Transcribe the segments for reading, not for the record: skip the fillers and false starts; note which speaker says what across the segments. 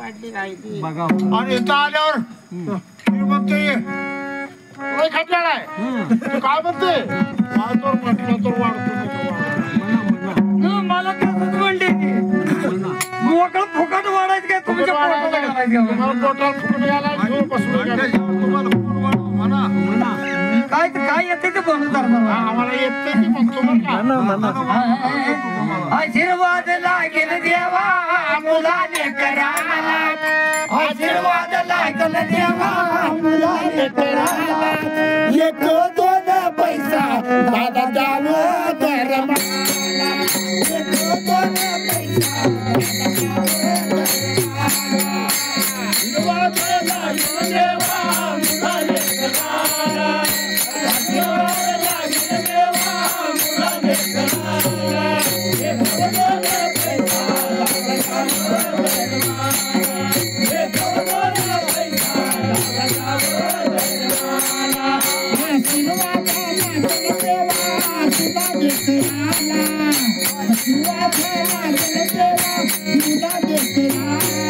Speaker 1: बघा
Speaker 2: आणि इथं आल्यावर मी म्हणते लय खाल्लेला आहे काय म्हणते काय तर म्हटलं तर वाढतो
Speaker 3: मला कसंच म्हणते मोकळं फुकट वाढायचं काय तुमच्या पोटाला घालायचं
Speaker 2: पोटाला फुकट यायला घेऊन बसलो म्हणा
Speaker 3: काय येते ते बनवू तर
Speaker 2: आम्हाला येत की म्हणतो बरं का
Speaker 3: आशीर्वाद लागेल देवा मुलाने करायला आशीर्वाद लागेल देवा मुलाने करायला एक दोन पैसा दादा द्यावं धर्माला एक दोन पैसा आशीर्वाद लागेल देवा मुलाने करायला आशीर्वाद लागेल देवा मुलाने करायला एक दोन पैसा दादा द्यावं धर्माला एक दोन पैसा दादा द्यावं धर्माला आशीर्वाद लागेल देवा मुलाने करायला आशीर्वाद लागेल देवा मुलाने करायला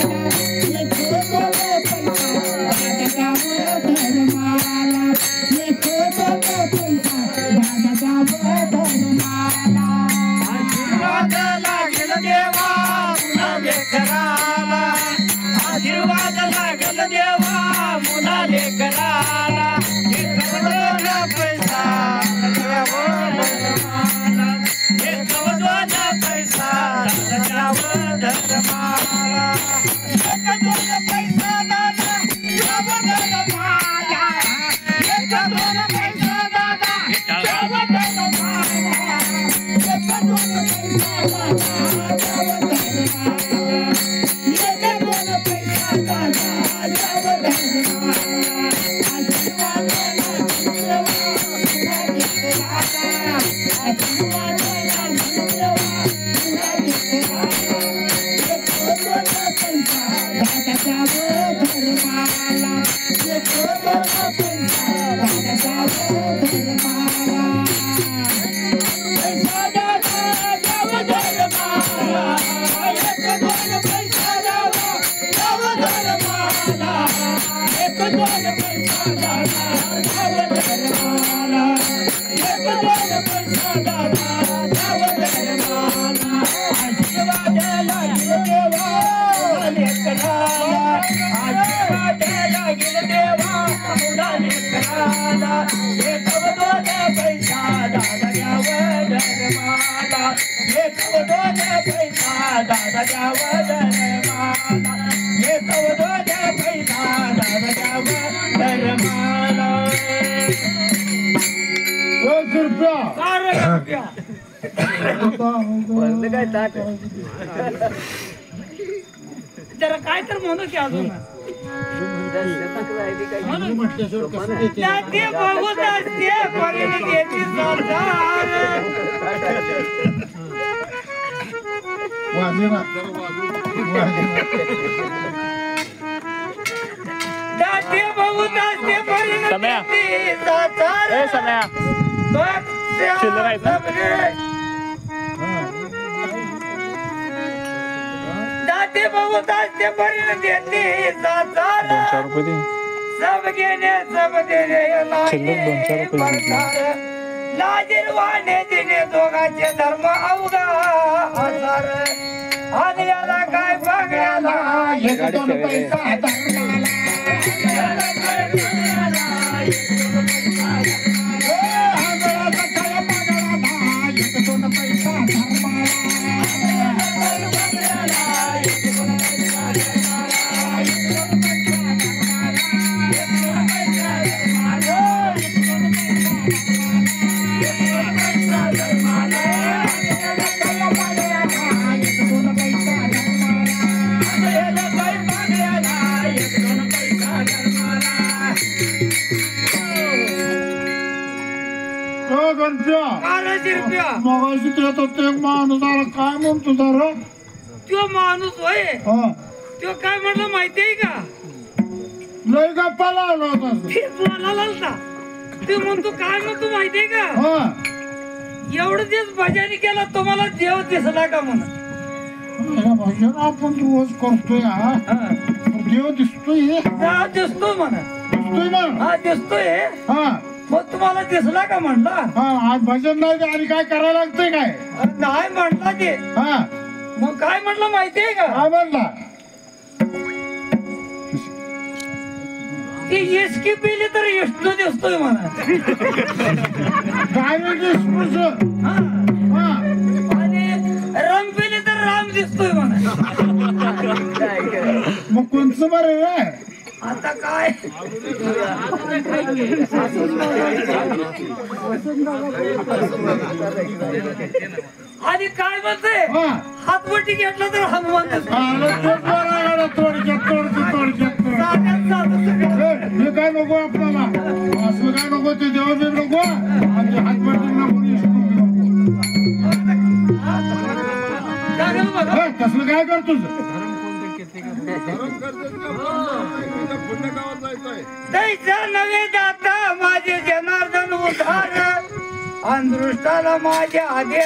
Speaker 3: एक दोन पैसा दादा द्यावं धर्माला एक दोन पैसा दादा द्यावं धर्माला आशीर्वाद लागेल देवा मुलाने करायला आशीर्वाद लागेल देवा मुलाने करायला एक दोन पैसा द्यावं धर्माला एक दोन पैसा द्यावं धर्माला एक दोन पैसा दादा द्यावं धर्माला एक दोन पैसा दादा द्यावं धर्माला एक दोन पैसा दादा द्यावं धर्माला एक दोन पैसा दादा द्यावं धर्माला आशीर्वाद लागेल देवा मुलाने करायला आशीर्वाद लागेल देवा मुलाने करायला एक दोन पैसा दादा द्यावं धर्माला एक दोन पैसा दादा द्यावं धर्माला पैसा दादा द्यावं धर्माला एक दोन पैसा दादा द्यावं धर्माला एक दोन पैसा दादा द्यावं धर्माला एक दोन पैसा दादा द्यावं धर्माला आशीर्वाद लागेल देवा मुलाने करायला आशीर्वाद लागेल देवा मुलाने करायला एक दोन पैसा दादा द्यावं धर्माला एक दोन पैसा दादा द्यावं धर्माला एक दोन पैसा दादा द्यावं धर्माला
Speaker 2: रुपया
Speaker 3: जरा काय तर म्हणू की अजून जाते बहुत असते पगडी घेती सरदार जाते बहुत असते पगडी घेती सरदार चिल्लर आहे जाते बहुत असते पगडी घेती सरदार
Speaker 4: 2-4 रुपये दे
Speaker 3: सब घेणे सब देणे लाजीरवाने दिने दोघांचे धर्म अवघा हजार आणि याला काय बघायला एक दोन पैसा धर्माला
Speaker 2: मगाशी ते माणूस आला काय म्हणतो जरा
Speaker 3: तो माणूस होय तो काय म्हणलं माहितीये का
Speaker 2: लय गप्पा लावला होता
Speaker 3: बोलायला ते म्हणतो काय म्हणतो माहितीये का एवढं दिवस भजन केला तुम्हाला देव दिसला का म्हणा
Speaker 2: भजन आपण रोज करतोय हा देव दिसतोय
Speaker 3: दिसतोय म्हणा
Speaker 2: दिसतोय मग
Speaker 3: हा दिसतोय
Speaker 2: हा
Speaker 3: मग तुम्हाला दिसला का म्हणला
Speaker 2: हा आज भजन नाही आणि काय करायला लागतंय काय
Speaker 3: नाही म्हणला ते
Speaker 2: हा
Speaker 3: मग काय म्हटलं माहितीये का
Speaker 2: काय म्हणला
Speaker 3: ती इश्की पिली तर विष्णू दिसतोय म्हणा
Speaker 2: काय
Speaker 3: आणि रंग पिली तर राम दिसतोय म्हणा
Speaker 2: मग कोणचं बरं रे
Speaker 3: आता काय आणि काय म्हणते हातवटी घेतला तर हनुमान
Speaker 2: हे काय नको आपल्याला असं काय नको ते देवाचे नको आणि हातवटी नको कसलं काय करतोस
Speaker 3: नवे दाता माझे जनार्दन उद्धार अंधृष्टाला माझ्या आधी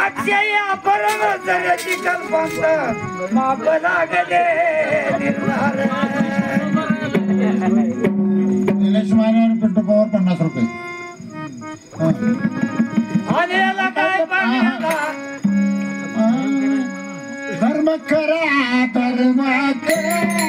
Speaker 3: अक्षय अपरम जगाची कल्पंत माप लागले निर्धार
Speaker 2: निलेश मानेवर पेट्रोल पॉवर 50 रुपये
Speaker 3: आणि याला काय पाहिजे
Speaker 2: धर्म करा धर्म करा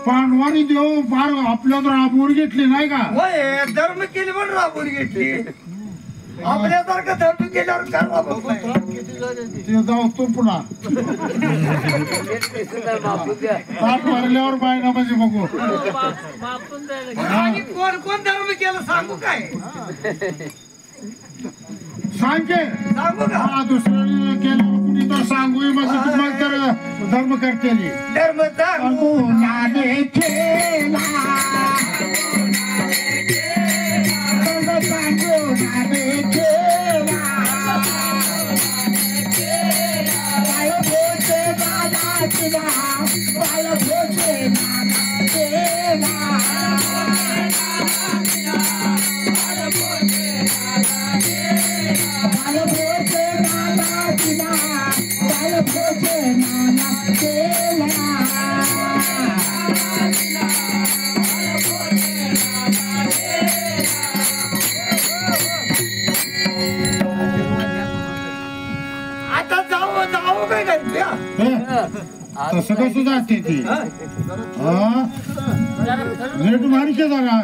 Speaker 2: पांडवानी देव फार आपल्या तर राबवून घेतली नाही का
Speaker 3: होय धर्म केली पण राबवून घेतली आपल्यासारखं धर्म केल्यावर काय
Speaker 2: ते जाऊ तो पुन्हा ताट मारल्यावर बायना म्हणजे बघू
Speaker 3: आणि कोण कोण धर्म केलं सांगू काय
Speaker 2: सांगे
Speaker 3: सांगू का
Speaker 2: हा दुसऱ्याने केल्यावर कुणी तर सांगू म्हणजे तुम्हाला तर धर्म करते
Speaker 3: धर्म सांगू आता जाऊ जाऊ काय
Speaker 2: तसं कसं जाते ती रेट मारीचे जरा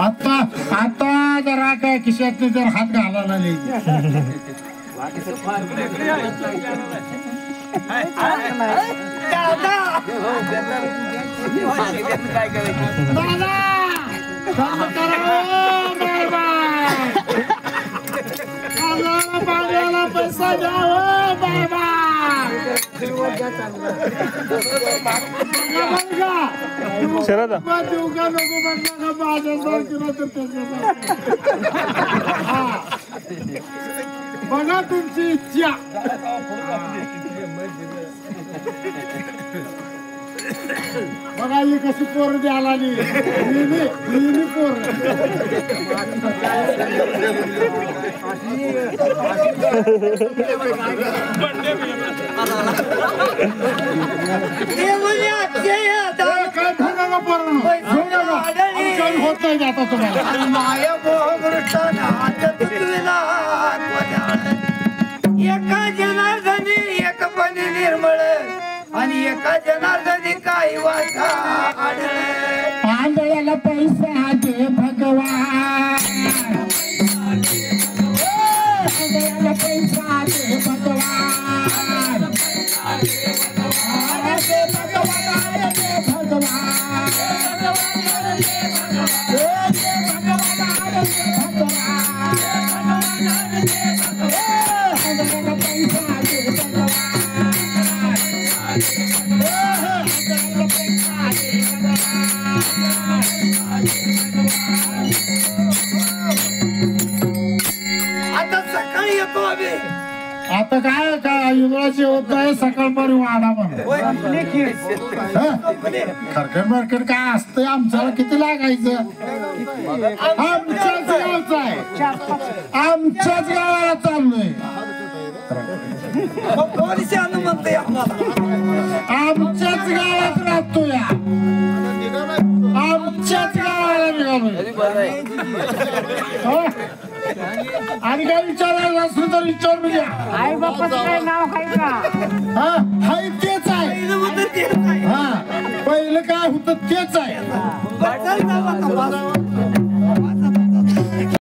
Speaker 2: आता आता जरा काय खिशात जर हात घालायला नाही पाण्याला पैसा द्यावा बाबा
Speaker 1: शरदा
Speaker 2: देऊ का नको म्हटलं का माझ्या बघा तुमची इच्छा बघा ही कशी पोर द्यायला आली पोर होत नाही आता तुम्हाला
Speaker 3: माया एका जनार्दनी एक पणी निर्मळ आणि एका जनार्दनी काही वाचा आढळ
Speaker 2: पांडळ्याला पैसा दे भगवान पांडळ्याला पैसा दे भगवान दे भगवान दे भगवान दे भगवान
Speaker 3: आता सकाळी येतो आम्ही
Speaker 2: आता काय इंद्राची होत आहे सकाळपारी वाडा म्हणून खरकट मरकट काय असतंय आमच्याला किती लागायचं आमच्याच गावचं आहे आमच्याच गावाला चाललोय
Speaker 3: पोलिसांना म्हणतोय आम्हाला
Speaker 2: आमच्याच गावात राहतो या आमच्याच गावाला निघालोय आणि काय विचारायला असलं तर विचारून घ्या
Speaker 4: आई बापाचं काय नाव आहे का
Speaker 2: हा हाय तेच आहे हा पहिलं काय होतं तेच आहे